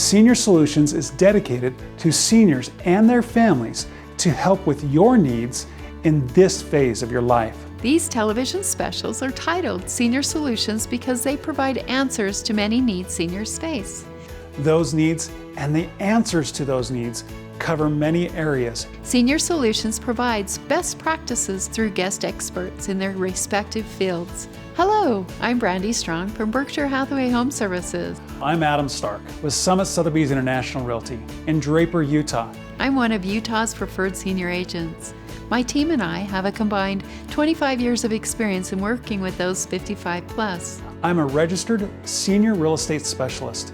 Senior Solutions is dedicated to seniors and their families to help with your needs in this phase of your life. These television specials are titled Senior Solutions because they provide answers to many needs seniors face. Those needs and the answers to those needs cover many areas. Senior Solutions provides best practices through guest experts in their respective fields. Hello, I'm Brandy Strong from Berkshire Hathaway Home Services. I'm Adam Stark with Summit Sotheby's International Realty in Draper, Utah. I'm one of Utah's preferred senior agents. My team and I have a combined 25 years of experience in working with those 55 plus. I'm a registered senior real estate specialist.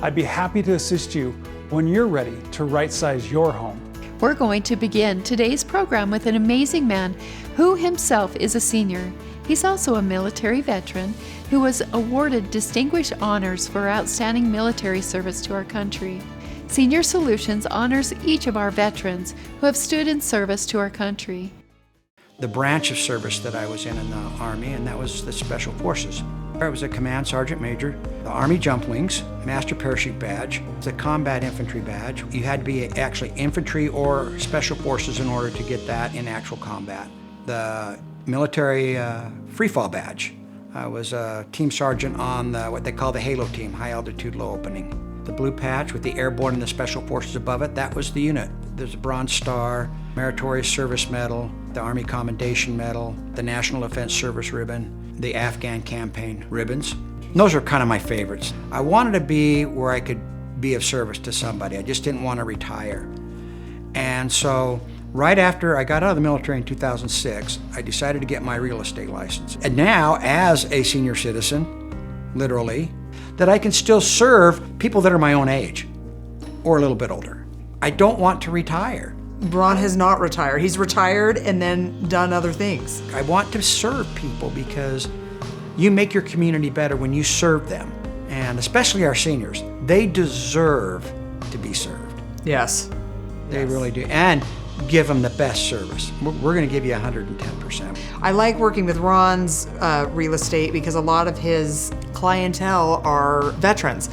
I'd be happy to assist you when you're ready to right-size your home. We're going to begin today's program with an amazing man who himself is a senior. He's also a military veteran who was awarded distinguished honors for outstanding military service to our country. Senior Solutions honors each of our veterans who have stood in service to our country. The branch of service that I was in the Army, and that was the Special Forces. I was a Command Sergeant Major, the Army Jump Wings, Master Parachute Badge, the Combat Infantry Badge. You had to be actually infantry or Special Forces in order to get that in actual combat. The Military Freefall Badge. I was a Team Sergeant on what they call the Halo Team, High Altitude Low Opening. The blue patch with the Airborne and the Special Forces above it, that was the unit. There's a Bronze Star, Meritorious Service Medal, the Army Commendation Medal, the National Defense Service Ribbon, the Afghan Campaign ribbons. Those are kind of my favorites. I wanted to be where I could be of service to somebody. I just didn't want to retire. And so right after I got out of the military in 2006, I decided to get my real estate license. And now, as a senior citizen, literally, that I can still serve people that are my own age or a little bit older. I don't want to retire. Ron has not retired. He's retired and then done other things. I want to serve people because you make your community better when you serve them. And especially our seniors, they deserve to be served. Yes. They really do. And give them the best service. We're going to give you 110%. I like working with Ron's real estate because a lot of his clientele are veterans.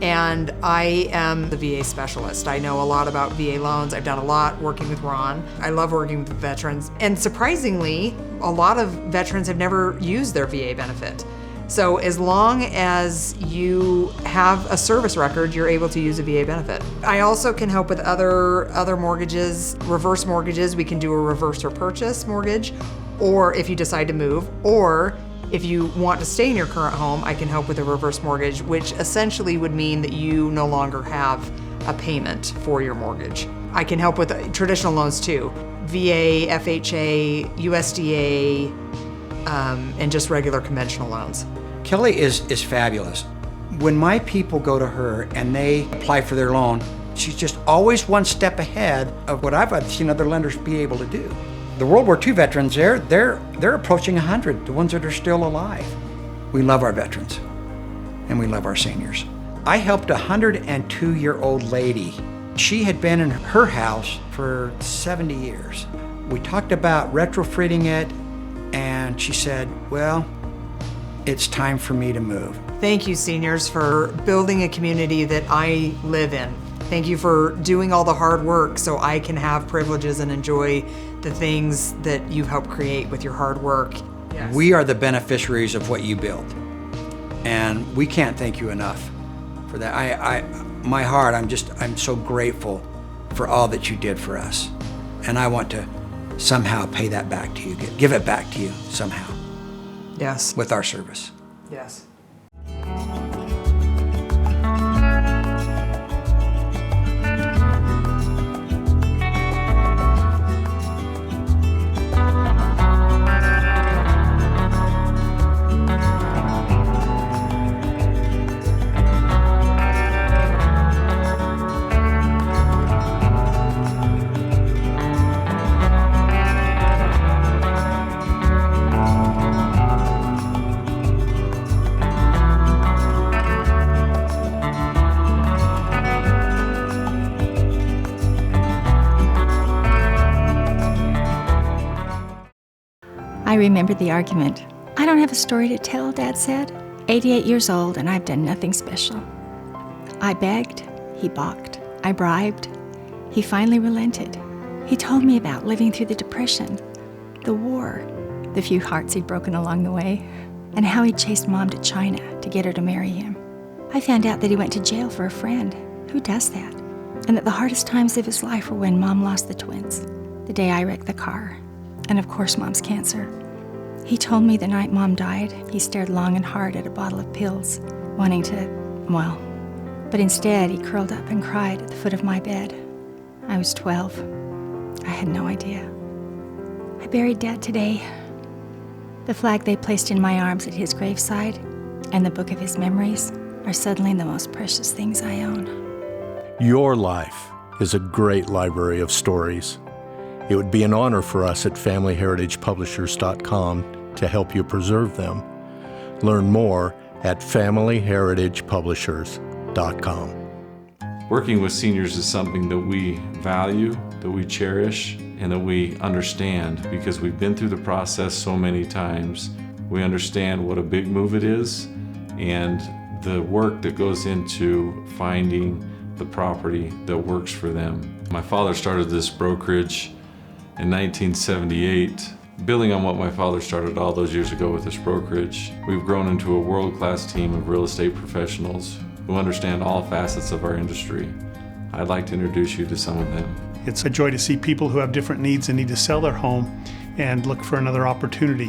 And I am the VA specialist. I know a lot about VA loans. I've done a lot working with Ron. I love working with veterans. And surprisingly, a lot of veterans have never used their VA benefit. So as long as you have a service record, you're able to use a VA benefit. I also can help with other mortgages, reverse mortgages. We can do a reverse or purchase mortgage, or if you decide to move, or if you want to stay in your current home, I can help with a reverse mortgage, which essentially would mean that you no longer have a payment for your mortgage. I can help with traditional loans too, VA, FHA, USDA, and just regular conventional loans. Kelly is fabulous. When my people go to her and they apply for their loan, she's just always one step ahead of what I've seen other lenders be able to do. The World War II veterans, they're approaching 100, the ones that are still alive. We love our veterans, and we love our seniors. I helped a 102-year-old lady. She had been in her house for 70 years. We talked about retrofitting it, and she said, well, it's time for me to move. Thank you, seniors, for building a community that I live in. Thank you for doing all the hard work so I can have privileges and enjoy the things that you've helped create with your hard work. Yes. We are the beneficiaries of what you built, and we can't thank you enough for that. My heart, I'm so grateful for all that you did for us, and I want to somehow pay that back to you, give it back to you somehow. Yes. With our service. Yes. I remember the argument. I don't have a story to tell, Dad said. 88 years old and I've done nothing special. I begged, He balked. I bribed. He finally relented. He told me about living through the Depression, the war, the few hearts he'd broken along the way, and how he chased Mom to China to get her to marry him. I found out that he went to jail for a friend. Who does that? And that the hardest times of his life were when Mom lost the twins, the day I wrecked the car, and of course Mom's cancer. He told me the night Mom died, he stared long and hard at a bottle of pills, wanting to, well, but instead he curled up and cried at the foot of my bed. I was 12. I had no idea. I buried Dad today. The flag they placed in my arms at his graveside and the book of his memories are suddenly the most precious things I own. Your life is a great library of stories. It would be an honor for us at FamilyHeritagePublishers.com to help you preserve them. Learn more at FamilyHeritagePublishers.com. Working with seniors is something that we value, that we cherish, and that we understand because we've been through the process so many times. We understand what a big move it is and the work that goes into finding the property that works for them. My father started this brokerage in 1978. Building on what my father started all those years ago with this brokerage, we've grown into a world-class team of real estate professionals who understand all facets of our industry. I'd like to introduce you to some of them. It's a joy to see people who have different needs and need to sell their home and look for another opportunity,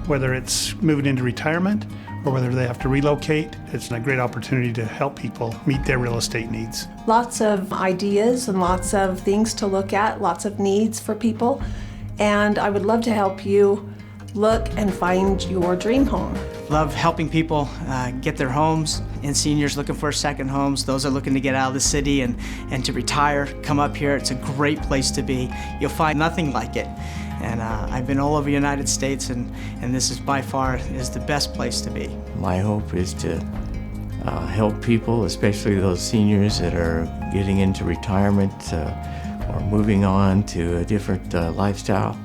whether it's moving into retirement or whether they have to relocate. It's a great opportunity to help people meet their real estate needs. Lots of ideas and lots of things to look at, lots of needs for people. And I would love to help you look and find your dream home. Love helping people get their homes, and seniors looking for second homes. Those are looking to get out of the city and to retire, come up here. It's a great place to be. You'll find nothing like it. And I've been all over the United States, and this is by far is the best place to be. My hope is to help people, especially those seniors that are getting into retirement or moving on to a different lifestyle.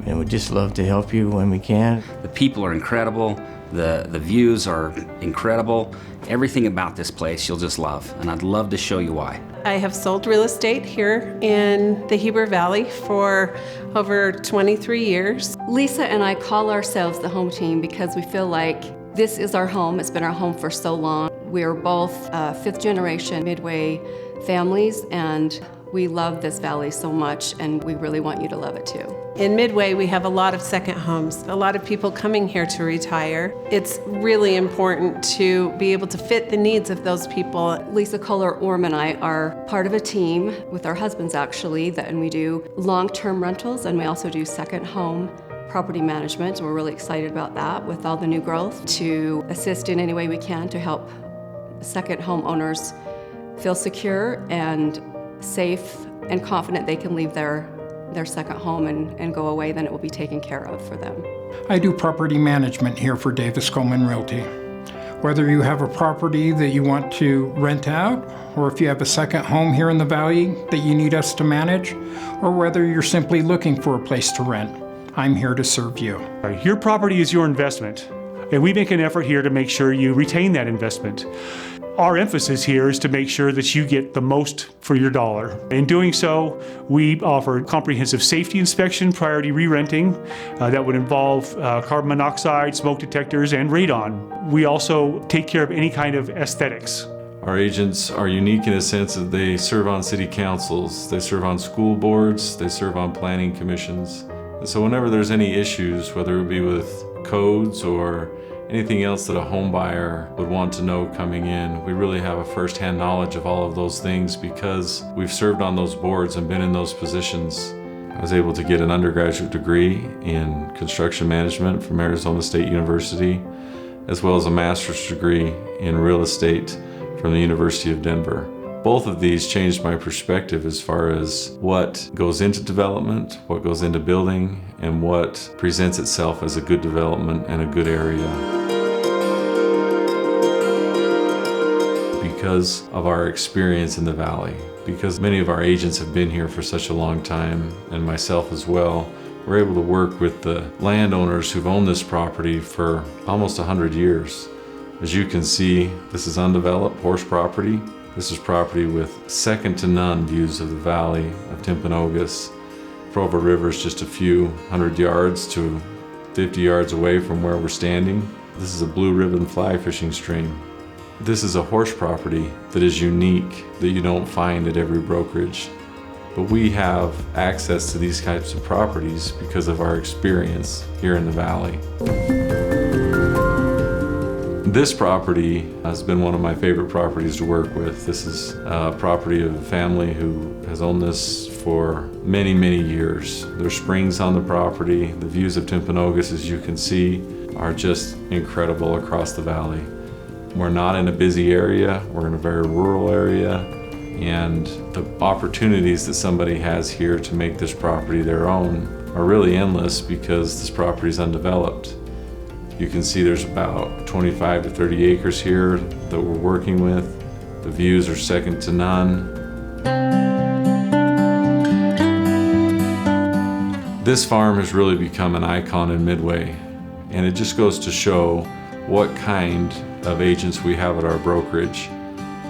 And we'd just love to help you when we can. The people are incredible. The views are incredible. Everything about this place you'll just love, and I'd love to show you why. I have sold real estate here in the Heber Valley for over 23 years. Lisa and I call ourselves the home team because we feel like this is our home. It's been our home for so long. We're both fifth generation Midway families, and we love this valley so much, and we really want you to love it too. In Midway, we have a lot of second homes, a lot of people coming here to retire. It's really important to be able to fit the needs of those people. Lisa Kohler-Orm and I are part of a team with our husbands actually, and we do long-term rentals, and we also do second home property management. We're really excited about that with all the new growth to assist in any way we can to help second home owners feel secure and safe and confident they can leave their second home and go away, then it will be taken care of for them. I do property management here for Davis Coleman Realty. Whether you have a property that you want to rent out, or if you have a second home here in the Valley that you need us to manage, or whether you're simply looking for a place to rent, I'm here to serve you. Your property is your investment, and we make an effort here to make sure you retain that investment. Our emphasis here is to make sure that you get the most for your dollar. In doing so, we offer comprehensive safety inspection, priority re-renting that would involve carbon monoxide, smoke detectors, and radon. We also take care of any kind of aesthetics. Our agents are unique in a sense that they serve on city councils, they serve on school boards, they serve on planning commissions. And so whenever there's any issues, whether it be with codes or anything else that a home buyer would want to know coming in, we really have a first-hand knowledge of all of those things because we've served on those boards and been in those positions. I was able to get an undergraduate degree in construction management from Arizona State University, as well as a master's degree in real estate from the University of Denver. Both of these changed my perspective as far as what goes into development, what goes into building, and what presents itself as a good development and a good area. Because of our experience in the Valley, because many of our agents have been here for such a long time, and myself as well, we're able to work with the landowners who've owned this property for almost 100 years. As you can see, this is undeveloped horse property. This is property with second to none views of the valley of Timpanogos. Provo River is just a few hundred yards to 50 yards away from where we're standing. This is a blue ribbon fly fishing stream. This is a horse property that is unique, that you don't find at every brokerage. But we have access to these types of properties because of our experience here in the valley. This property has been one of my favorite properties to work with. This is a property of a family who has owned this for many, many years. There's springs on the property. The views of Timpanogos, as you can see, are just incredible across the valley. We're not in a busy area, we're in a very rural area, and the opportunities that somebody has here to make this property their own are really endless because this property is undeveloped. You can see there's about 25 to 30 acres here that we're working with. The views are second to none. This farm has really become an icon in Midway, and it just goes to show what kind of agents we have at our brokerage.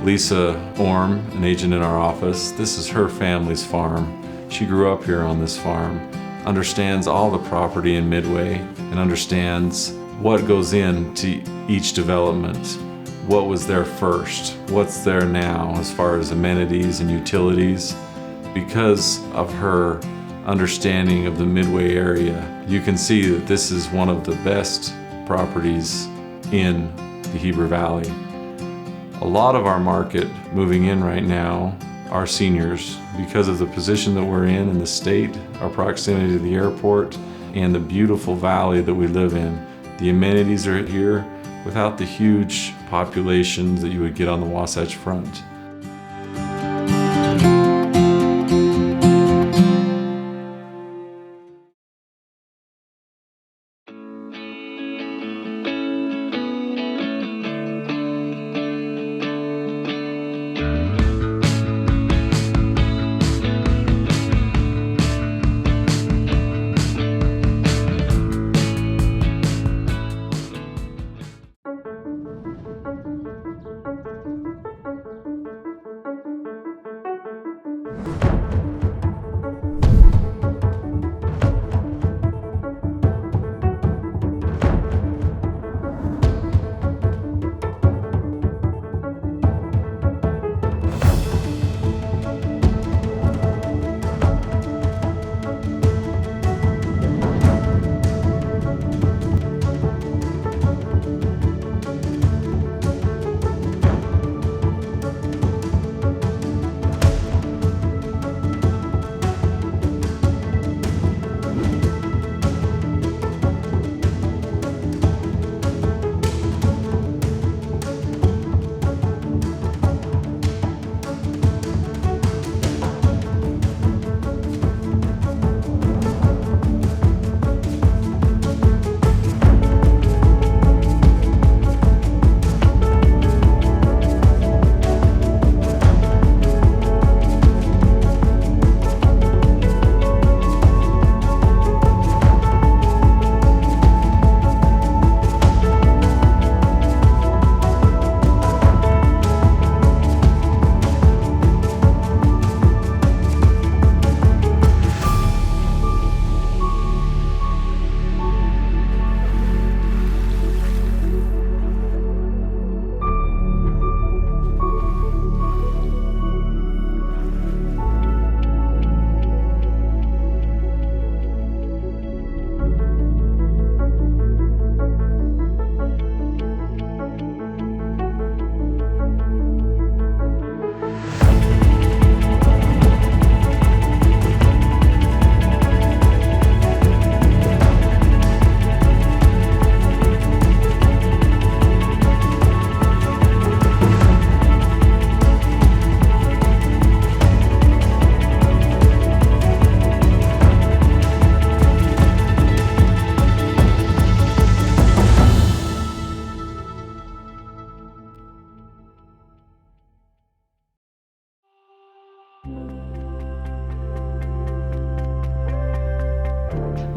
Lisa Orm, an agent in our office, this is her family's farm. She grew up here on this farm, understands all the property in Midway, and understands what goes into each development. What was there first? What's there now as far as amenities and utilities? Because of her understanding of the Midway area, you can see that this is one of the best properties in the Heber Valley. A lot of our market moving in right now are seniors because of the position that we're in the state, our proximity to the airport, and the beautiful valley that we live in. The amenities are here without the huge populations that you would get on the Wasatch Front.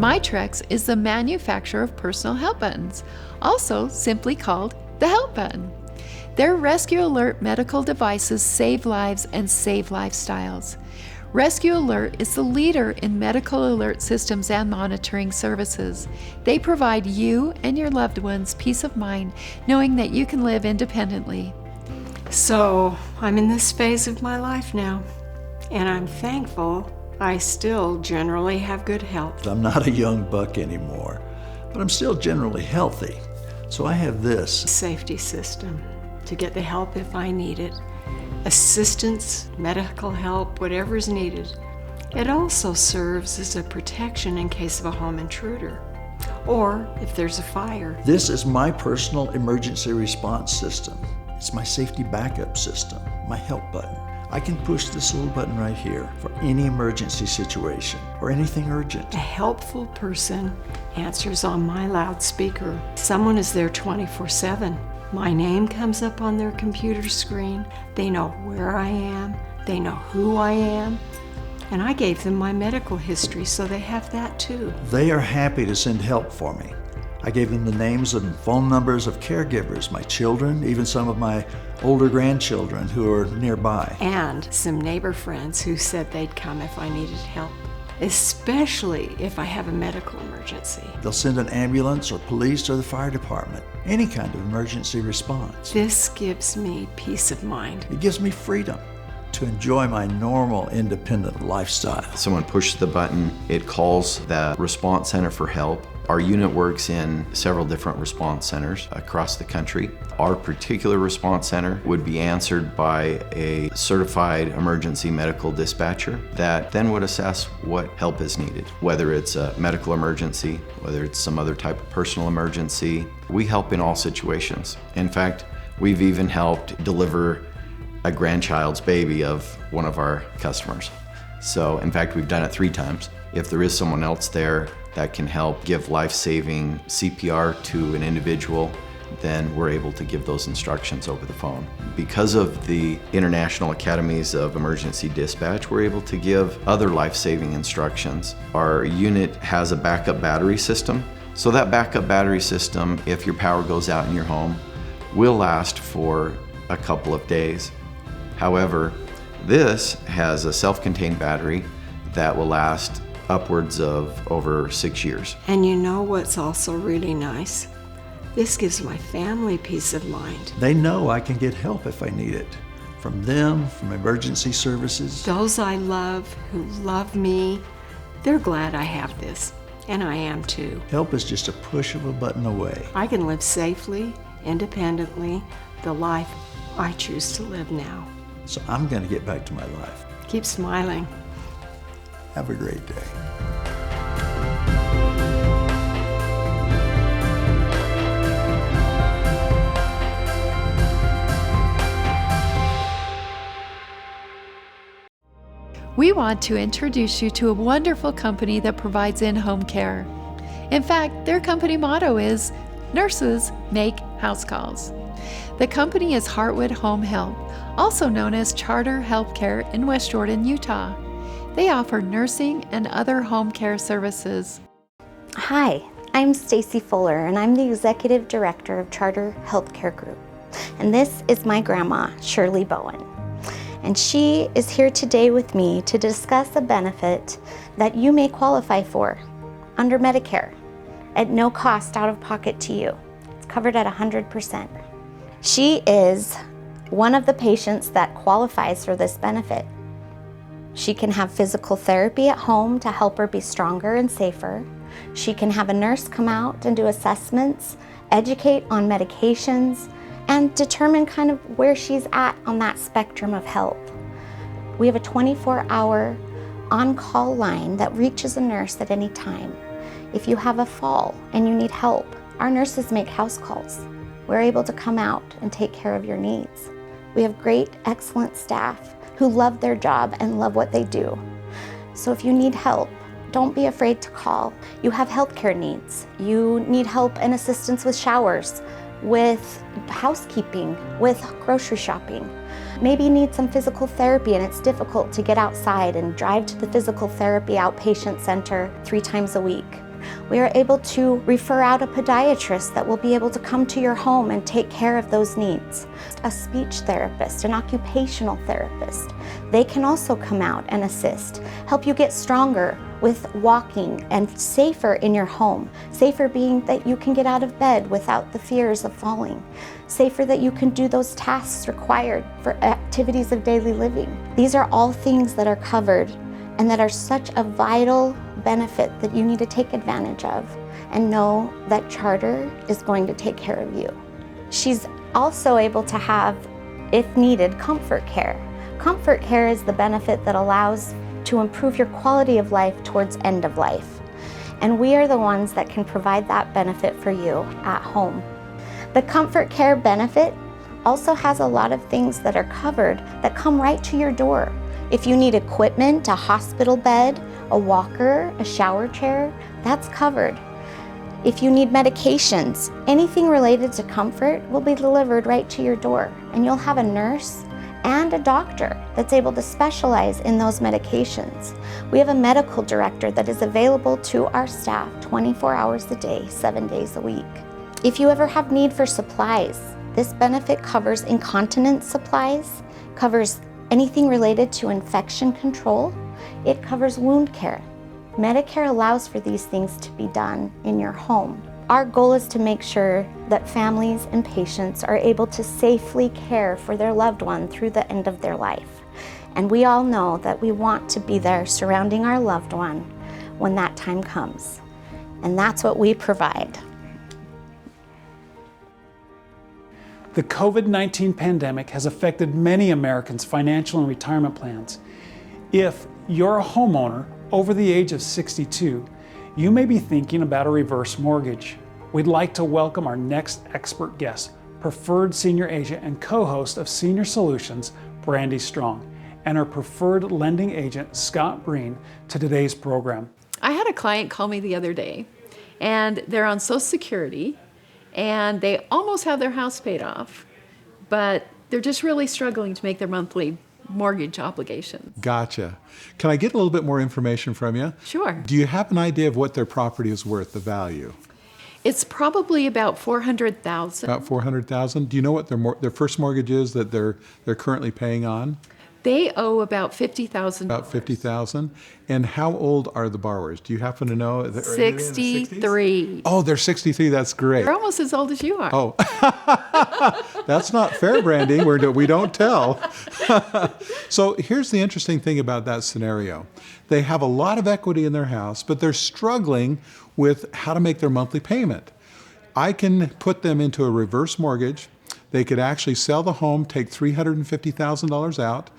Mitrex is the manufacturer of personal help buttons, also simply called the help button. Their Rescue Alert medical devices save lives and save lifestyles. Rescue Alert is the leader in medical alert systems and monitoring services. They provide you and your loved ones peace of mind knowing that you can live independently. So, I'm in this phase of my life now, and I'm thankful I still generally have good health. I'm not a young buck anymore, but I'm still generally healthy. So I have this Safety system to get the help if I need it. Assistance, medical help, whatever is needed. It also serves as a protection in case of a home intruder, or if there's a fire. This is my personal emergency response system. It's my safety backup system, my help button. I can push this little button right here for any emergency situation or anything urgent. A helpful person answers on my loudspeaker. Someone is there 24/7. My name comes up on their computer screen. They know where I am. They know who I am. And I gave them my medical history, so they have that too. They are happy to send help for me. I gave them the names and phone numbers of caregivers, my children, even some of my older grandchildren who are nearby. And some neighbor friends who said they'd come if I needed help, especially if I have a medical emergency. They'll send an ambulance or police or the fire department, any kind of emergency response. This gives me peace of mind. It gives me freedom to enjoy my normal, independent lifestyle. Someone pushes the button, it calls the response center for help. Our unit works in several different response centers across the country. Our particular response center would be answered by a certified emergency medical dispatcher that then would assess what help is needed, whether it's a medical emergency, whether it's some other type of personal emergency. We help in all situations. In fact, we've even helped deliver a grandchild's baby of one of our customers. So, in fact, we've done it 3 times. If there is someone else there that can help give life-saving CPR to an individual, then we're able to give those instructions over the phone. Because of the International Academies of Emergency Dispatch, we're able to give other life-saving instructions. Our unit has a backup battery system. So that backup battery system, if your power goes out in your home, will last for a couple of days. However, this has a self-contained battery that will last upwards of over 6 years. And you know what's also really nice? This gives my family peace of mind. They know I can get help if I need it. From them, from emergency services. Those I love, who love me, they're glad I have this. And I am too. Help is just a push of a button away. I can live safely, independently, the life I choose to live now. So I'm going to get back to my life. Keep smiling. Have a great day. We want to introduce you to a wonderful company that provides in-home care. In fact, their company motto is, "Nurses make house calls." The company is Heartwood Home Health, also known as Charter Healthcare in West Jordan, Utah. They offer nursing and other home care services. Hi, I'm Stacy Fuller, and I'm the Executive Director of Charter Healthcare Group. And this is my grandma, Shirley Bowen. And she is here today with me to discuss a benefit that you may qualify for under Medicare at no cost out of pocket to you. It's covered at 100%. She is one of the patients that qualifies for this benefit. She can have physical therapy at home to help her be stronger and safer. She can have a nurse come out and do assessments, educate on medications, and determine kind of where she's at on that spectrum of health. We have a 24-hour on-call line that reaches a nurse at any time. If you have a fall and you need help, our nurses make house calls. We're able to come out and take care of your needs. We have great, excellent staff who love their job and love what they do. So if you need help, don't be afraid to call. You have healthcare needs. You need help and assistance with showers, with housekeeping, with grocery shopping. Maybe you need some physical therapy and it's difficult to get outside and drive to the physical therapy outpatient center 3 times a week. We are able to refer out a podiatrist that will be able to come to your home and take care of those needs. A speech therapist, an occupational therapist, they can also come out and assist, help you get stronger with walking and safer in your home. Safer being that you can get out of bed without the fears of falling. Safer that you can do those tasks required for activities of daily living. These are all things that are covered and that are such a vital benefit that you need to take advantage of and know that Charter is going to take care of you. She's also able to have, if needed, comfort care. Comfort care is the benefit that allows to improve your quality of life towards end of life. And we are the ones that can provide that benefit for you at home. The comfort care benefit also has a lot of things that are covered that come right to your door. If you need equipment, a hospital bed, a walker, a shower chair, that's covered. If you need medications, anything related to comfort will be delivered right to your door, and you'll have a nurse and a doctor that's able to specialize in those medications. We have a medical director that is available to our staff 24 hours a day, 7 days a week. If you ever have need for supplies, this benefit covers incontinence supplies, covers anything related to infection control. It covers wound care. Medicare allows for these things to be done in your home. Our goal is to make sure that families and patients are able to safely care for their loved one through the end of their life. And we all know that we want to be there surrounding our loved one when that time comes. And that's what we provide. The COVID-19 pandemic has affected many Americans' financial and retirement plans. If you're a homeowner over the age of 62, you may be thinking about a reverse mortgage. We'd like to welcome our next expert guest, preferred senior agent and co-host of Senior Solutions, Brandy Strong, and our preferred lending agent, Scott Breen, to today's program. I had a client call me the other day, and they're on Social Security, and they almost have their house paid off, but they're just really struggling to make their monthly mortgage obligations. Gotcha. Can I get a little bit more information from you? Sure. Do you have an idea of what their property is worth, the value? It's probably about $400,000. About $400,000. Do you know what their first mortgage is that they're currently paying on? They owe about $50,000. About $50,000. And how old are the borrowers? Do you happen to know? 63. Oh, they're 63. That's great. They're almost as old as you are. Oh, that's not fair, Brandy. We don't tell. So here's the interesting thing about that scenario. They have a lot of equity in their house, but they're struggling with how to make their monthly payment. I can put them into a reverse mortgage. They could actually sell the home, take $350,000 out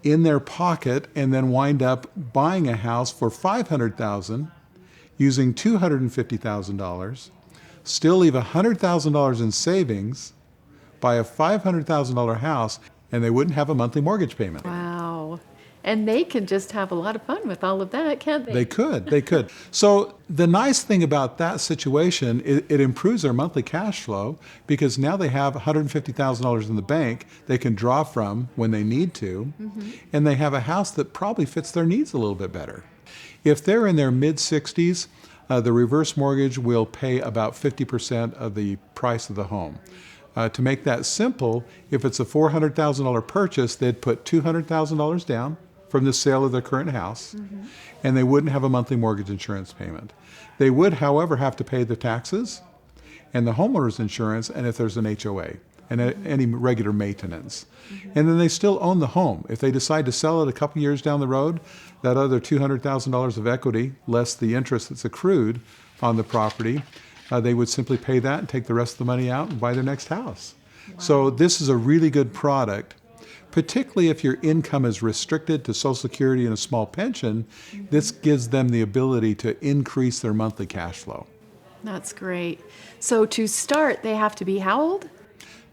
in their pocket, and then wind up buying a house for $500,000, using $250,000, still leave $100,000 in savings, buy a $500,000 house, and they wouldn't have a monthly mortgage payment. Wow. And they can just have a lot of fun with all of that, can't they? They could. So the nice thing about that situation, it improves their monthly cash flow, because now they have $150,000 in the bank they can draw from when they need to, and they have a house that probably fits their needs a little bit better. If they're in their mid-60s, the reverse mortgage will pay about 50% of the price of the home. To make that simple, if it's a $400,000 purchase, they'd put $200,000 down from the sale of their current house, and they wouldn't have a monthly mortgage insurance payment. They would, however, have to pay the taxes and the homeowner's insurance, and if there's an HOA, and any regular maintenance. And then they still own the home. If they decide to sell it a couple years down the road, that other $200,000 of equity, less the interest that's accrued on the property, they would simply pay that and take the rest of the money out and buy their next house. Wow. So this is a really good product, particularly if your income is restricted to Social Security and a small pension. This gives them the ability to increase their monthly cash flow. That's great. So to start, they have to be how old?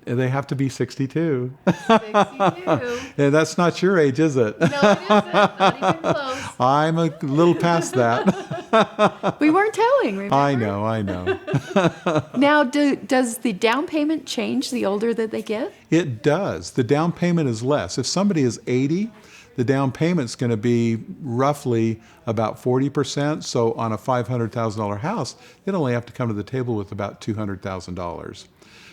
They have to be 62. 62. And that's not your age, is it? No, it isn't. Not even close. I'm a little past that. We weren't telling, remember? I know. Now, does the down payment change the older that they get? It does. The down payment is less. If somebody is 80, the down payment's going to be roughly about 40%. So on a $500,000 house, they'd only have to come to the table with about $200,000.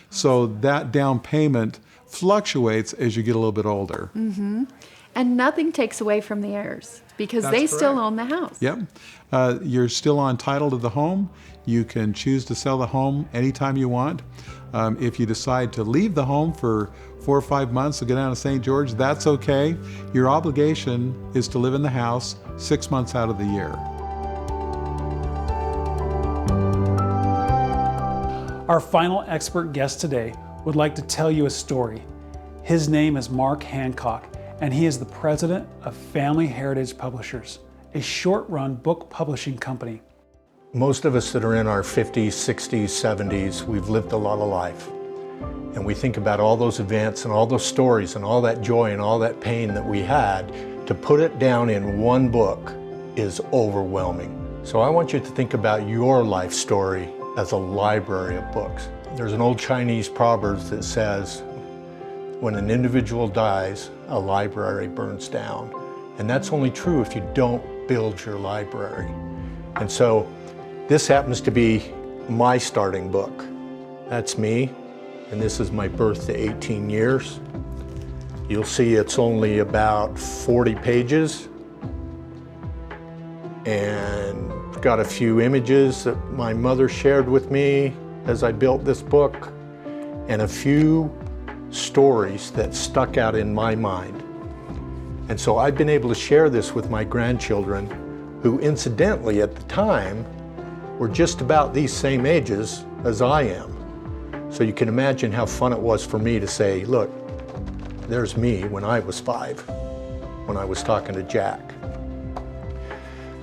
So that down payment fluctuates as you get a little bit older. Mm-hmm. And nothing takes away from the heirs because That's they correct. still own the house. Yep. You're still on title to the home. You can choose to sell the home anytime you want. If you decide to leave the home for 4 or 5 months to go down to St. George, that's okay. Your obligation is to live in the house 6 months out of the year. Our final expert guest today would like to tell you a story. His name is Mark Hancock, and he is the president of Family Heritage Publishers, a short-run book publishing company. Most of us that are in our 50s, 60s, 70s, we've lived a lot of life. And we think about all those events and all those stories and all that joy and all that pain that we had. To put it down in one book is overwhelming. So I want you to think about your life story as a library of books. There's an old Chinese proverb that says, when an individual dies, a library burns down. And that's only true if you don't build your library. And so this happens to be my starting book. That's me, and this is my birth to 18 years. You'll see it's only about 40 pages, and got a few images that my mother shared with me as I built this book, and a few stories that stuck out in my mind. And so I've been able to share this with my grandchildren, who incidentally at the time were just about these same ages as I am. So you can imagine how fun it was for me to say, look, there's me when I was 5, when I was talking to Jack.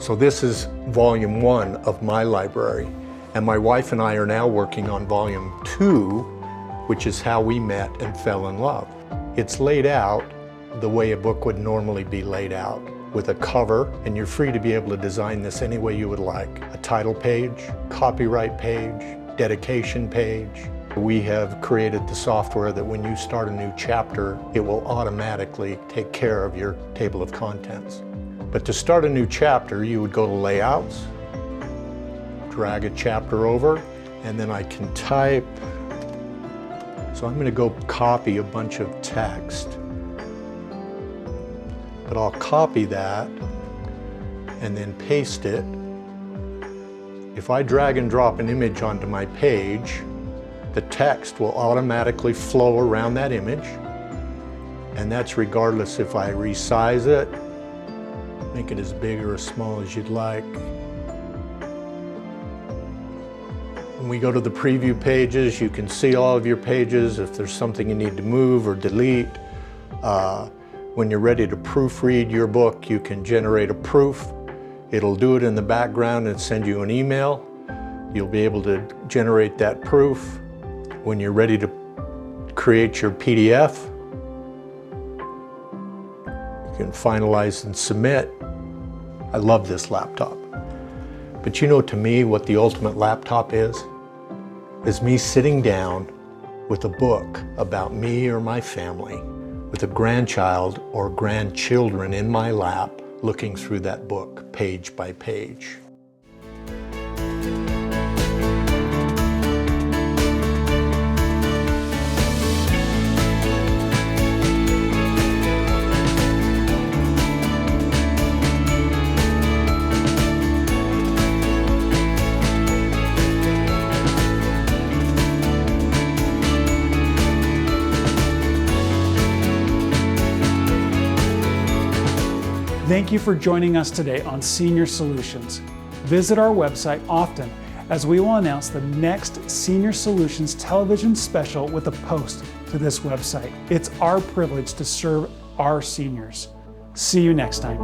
So this is volume 1 of my library, and my wife and I are now working on volume 2, which is how we met and fell in love. It's laid out the way a book would normally be laid out, with a cover, and you're free to be able to design this any way you would like. A title page, copyright page, dedication page. We have created the software that when you start a new chapter, it will automatically take care of your table of contents. But to start a new chapter, you would go to Layouts, drag a chapter over, and then I can type. So I'm going to go copy a bunch of text. But I'll copy that and then paste it. If I drag and drop an image onto my page, the text will automatically flow around that image. And that's regardless if I resize it, make it as big or as small as you'd like. When we go to the preview pages, you can see all of your pages. If there's something you need to move or delete, when you're ready to proofread your book, you can generate a proof. It'll do it in the background and send you an email. You'll be able to generate that proof. When you're ready to create your PDF, you can finalize and submit. I love this laptop. But you know, to me, what the ultimate laptop is me sitting down with a book about me or my family, with a grandchild or grandchildren in my lap, looking through that book page by page. Thank you for joining us today on Senior Solutions. Visit our website often, as we will announce the next Senior Solutions television special with a post to this website. It's our privilege to serve our seniors. See you next time.